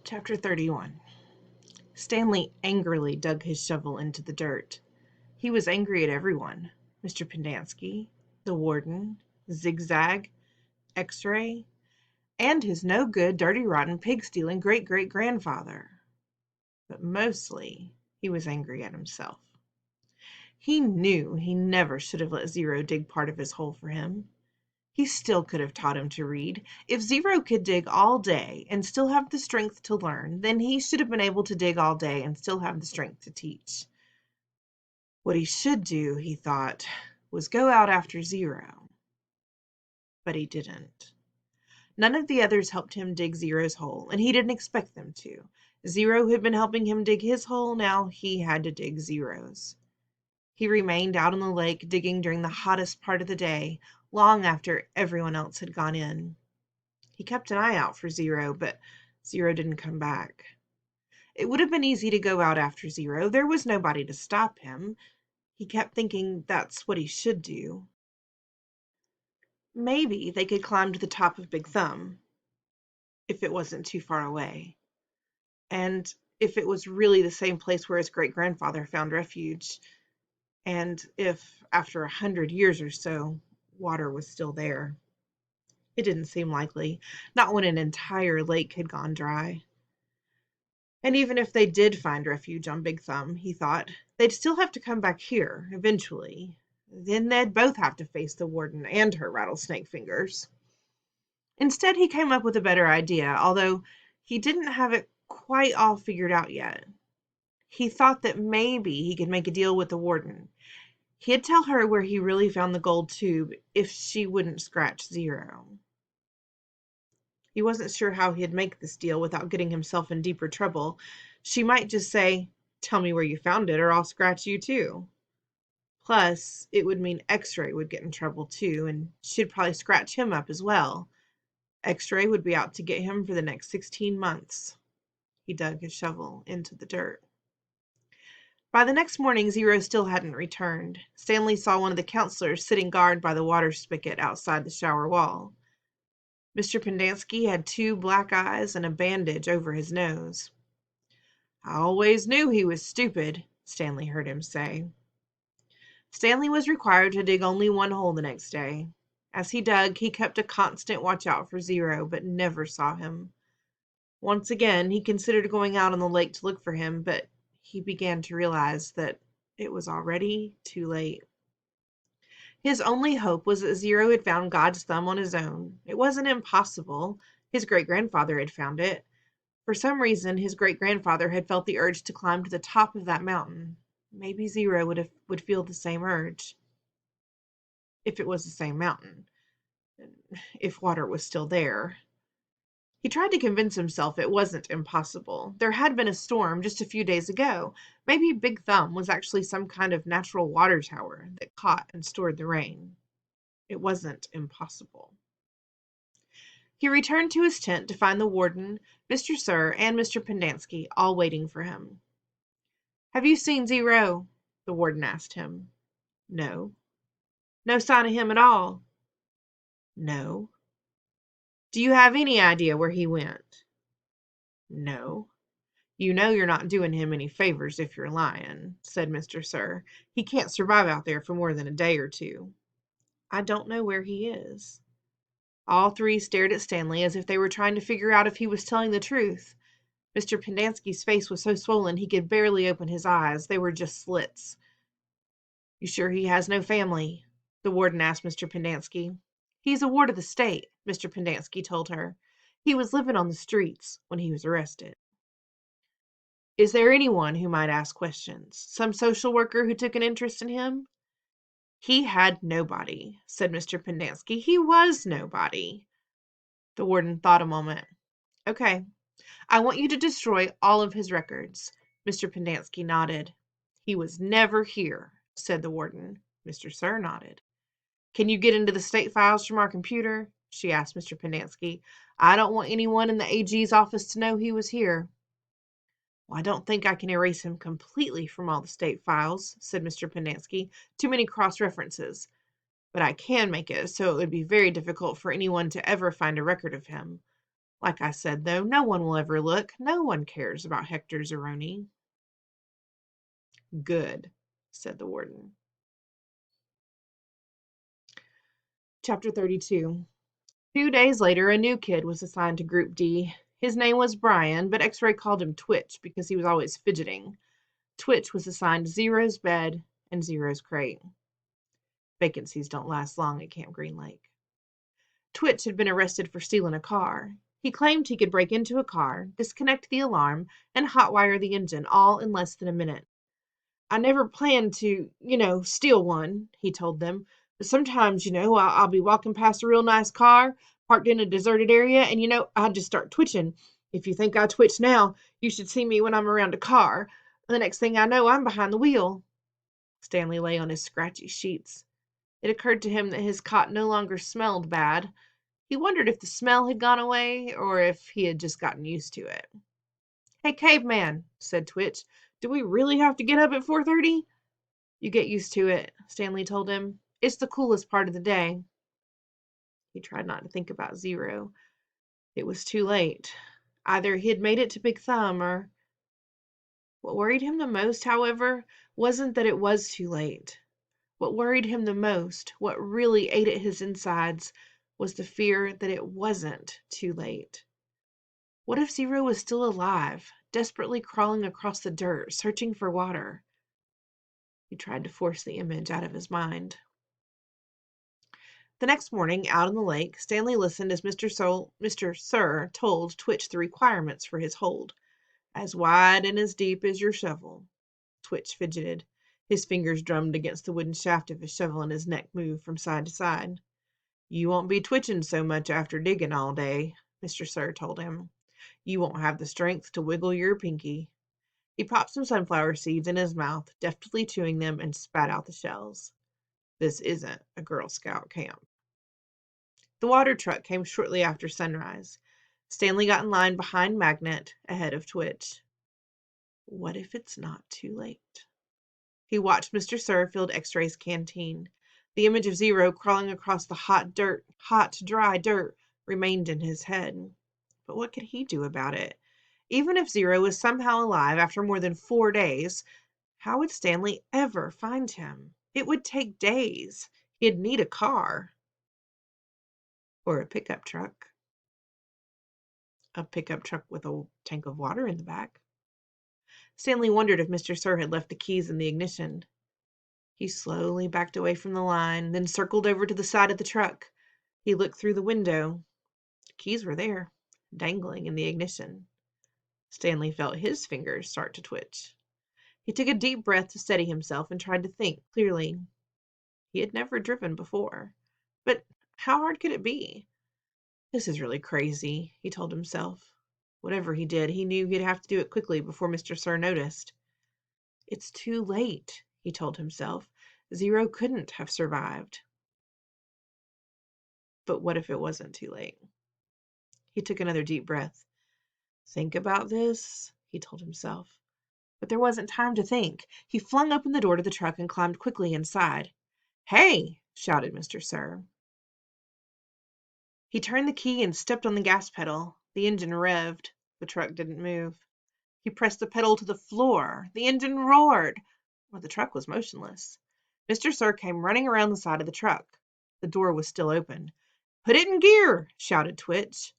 Chapter 31. Stanley angrily dug his shovel into the dirt. He was angry at everyone. Mr. Pendanski, the warden, Zigzag, X-Ray, and his no-good, dirty, rotten, pig-stealing great-great-grandfather. But mostly, he was angry at himself. He knew he never should have let Zero dig part of his hole for him. He still could have taught him to read. If Zero could dig all day and still have the strength to learn, then he should have been able to dig all day and still have the strength to teach. What he should do, he thought, was go out after Zero. But he didn't. None of the others helped him dig Zero's hole, and he didn't expect them to. Zero had been helping him dig his hole, now he had to dig Zero's. He remained out on the lake digging during the hottest part of the day, long after everyone else had gone in. He kept an eye out for Zero, but Zero didn't come back. It would have been easy to go out after Zero. There was nobody to stop him. He kept thinking that's what he should do. Maybe they could climb to the top of Big Thumb, if it wasn't too far away. And if it was really the same place where his great-grandfather found refuge. And if, after 100 years or so, water was still there. It didn't seem likely, not when an entire lake had gone dry. And even if they did find refuge on Big Thumb, he thought, they'd still have to come back here, eventually. Then they'd both have to face the warden and her rattlesnake fingers. Instead, he came up with a better idea, although he didn't have it quite all figured out yet. He thought that maybe he could make a deal with the warden. He'd tell her where he really found the gold tube if she wouldn't scratch Zero. He wasn't sure how he'd make this deal without getting himself in deeper trouble. She might just say, "Tell me where you found it or I'll scratch you too." Plus, it would mean X-Ray would get in trouble too, and she'd probably scratch him up as well. X-Ray would be out to get him for the next 16 months. He dug his shovel into the dirt. By the next morning, Zero still hadn't returned. Stanley saw one of the counselors sitting guard by the water spigot outside the shower wall. Mr. Pendanski had 2 black eyes and a bandage over his nose. "I always knew he was stupid," Stanley heard him say. Stanley was required to dig only one hole the next day. As he dug, he kept a constant watch out for Zero, but never saw him. Once again, he considered going out on the lake to look for him, but he began to realize that it was already too late. His only hope was that Zero had found God's thumb on his own. It wasn't impossible. His great-grandfather had found it. For some reason, his great-grandfather had felt the urge to climb to the top of that mountain. Maybe Zero would feel the same urge. If it was the same mountain. If water was still there. He tried to convince himself it wasn't impossible. There had been a storm just a few days ago. Maybe Big Thumb was actually some kind of natural water tower that caught and stored the rain. It wasn't impossible. He returned to his tent to find the warden, Mr. Sir, and Mr. Pendanski all waiting for him. "Have you seen Zero?" the warden asked him. "No." "No sign of him at all?" "No." "Do you have any idea where he went?" "No." "You know you're not doing him any favors if you're lying," said Mr. Sir. "He can't survive out there for more than a day or 2. "I don't know where he is." All 3 stared at Stanley as if they were trying to figure out if he was telling the truth. Mr. Pendanski's face was so swollen he could barely open his eyes. They were just slits. "You sure he has no family?" the warden asked Mr. Pendanski. "He's a ward of the state," Mr. Pendanski told her. "He was living on the streets when he was arrested." "Is there anyone who might ask questions? Some social worker who took an interest in him?" "He had nobody," said Mr. Pendanski. "He was nobody." The warden thought a moment. "Okay. I want you to destroy all of his records." Mr. Pendanski nodded. "He was never here," said the warden. Mr. Sir nodded. "Can you get into the state files from our computer?" she asked Mr. Pendanski. "I don't want anyone in the AG's office to know he was here." "Well, I don't think I can erase him completely from all the state files," said Mr. Pendanski. "Too many cross-references. But I can make it so it would be very difficult for anyone to ever find a record of him. Like I said, though, no one will ever look. No one cares about Hector Zeroni. Good, said the warden. Chapter 32. 2 days later, a new kid was assigned to Group D. His name was Brian, but X-Ray called him Twitch because he was always fidgeting. Twitch was assigned Zero's bed and Zero's crate. Vacancies don't last long at Camp Green Lake. Twitch had been arrested for stealing a car. He claimed he could break into a car, disconnect the alarm, and hotwire the engine, all in less than a minute. I never planned to, steal one, he told them. But sometimes, I'll be walking past a real nice car, parked in a deserted area, and, I'll just start twitching. If you think I twitch now, you should see me when I'm around a car. The next thing I know, I'm behind the wheel. Stanley lay on his scratchy sheets. It occurred to him that his cot no longer smelled bad. He wondered if the smell had gone away or if he had just gotten used to it. Hey, caveman, said Twitch, do we really have to get up at 4:30? You get used to it, Stanley told him. It's the coolest part of the day. He tried not to think about Zero. It was too late. Either he had made it to Big Thumb or... What worried him the most, however, wasn't that it was too late. What worried him the most, what really ate at his insides, was the fear that it wasn't too late. What if Zero was still alive, desperately crawling across the dirt, searching for water? He tried to force the image out of his mind. The next morning, out on the lake, Stanley listened as Mr. Sir told Twitch the requirements for his hold. As wide and as deep as your shovel. Twitch fidgeted. His fingers drummed against the wooden shaft of his shovel and his neck moved from side to side. You won't be twitching so much after digging all day, Mr. Sir told him. You won't have the strength to wiggle your pinky. He popped some sunflower seeds in his mouth, deftly chewing them, and spat out the shells. This isn't a Girl Scout camp. The water truck came shortly after sunrise. Stanley got in line behind Magnet, ahead of Twitch. What if it's not too late? He watched Mr. Sir fill X-Ray's canteen. The image of Zero crawling across the hot, dry dirt, remained in his head. But what could he do about it? Even if Zero was somehow alive after more than 4 days, how would Stanley ever find him? It would take days. He'd need a car. Or a pickup truck. A pickup truck with a tank of water in the back. Stanley wondered if Mr. Sir had left the keys in the ignition. He slowly backed away from the line, then circled over to the side of the truck. He looked through the window. The keys were there, dangling in the ignition. Stanley felt his fingers start to twitch. He took a deep breath to steady himself and tried to think clearly. He had never driven before. But how hard could it be? This is really crazy, he told himself. Whatever he did, he knew he'd have to do it quickly before Mr. Sir noticed. It's too late, he told himself. Zero couldn't have survived. But what if it wasn't too late? He took another deep breath. Think about this, he told himself. But there wasn't time to think. He flung open the door to the truck and climbed quickly inside. Hey, shouted Mr. Sir. He turned the key and stepped on the gas pedal. The engine revved. The truck didn't move. He pressed the pedal to the floor. The engine roared. But the truck was motionless. Mr. Sir came running around the side of the truck. The door was still open. Put it in gear, shouted Twitch.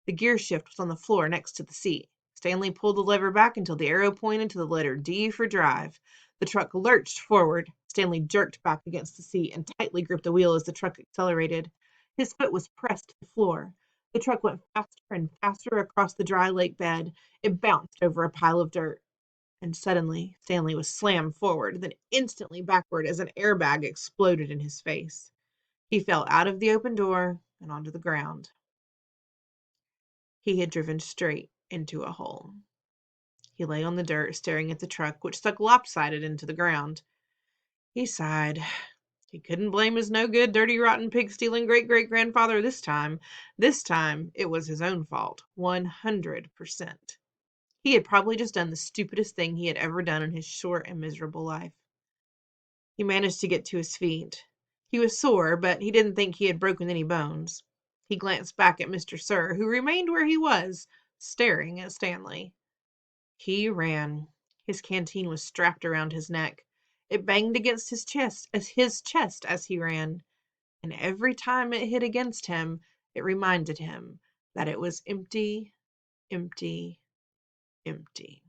The gear shift was on the floor next to the seat. Stanley pulled the lever back until the arrow pointed to the letter D for drive. The truck lurched forward. Stanley jerked back against the seat and tightly gripped the wheel as the truck accelerated. His foot was pressed to the floor. The truck went faster and faster across the dry lake bed. It bounced over a pile of dirt. And suddenly, Stanley was slammed forward, then instantly backward as an airbag exploded in his face. He fell out of the open door and onto the ground. He had driven straight into a hole. He lay on the dirt, staring at the truck, which stuck lopsided into the ground. He sighed. He couldn't blame his no-good, dirty, rotten, pig-stealing great-great-grandfather this time. This time, it was his own fault, 100%. He had probably just done the stupidest thing he had ever done in his short and miserable life. He managed to get to his feet. He was sore, but he didn't think he had broken any bones. He glanced back at Mr. Sir, who remained where he was, staring at Stanley. He ran. His canteen was strapped around his neck. It banged against his chest as he ran, and every time it hit against him, it reminded him that it was empty, empty, empty.